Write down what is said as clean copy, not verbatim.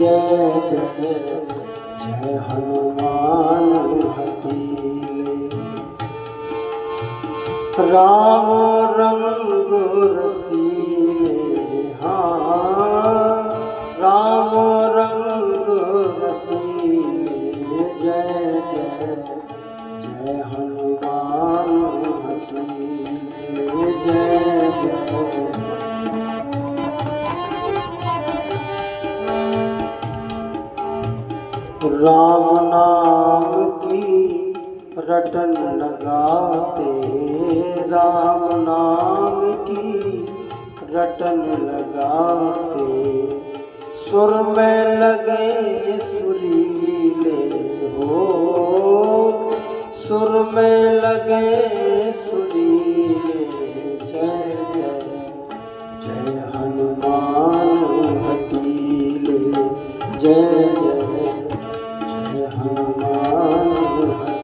जय जय जय हनुमान हठीले। राम रंग रसीले, हाँ राम रंग रसीले। जय जय जय हनुमान हठीले। जय जय राम नाम की रटन लगाते, राम नाम की रटन लगाते। सुर में लगे सुरीले हो, सुर में लगे सुरीले। जय जय जय हनुमान हठीले। जय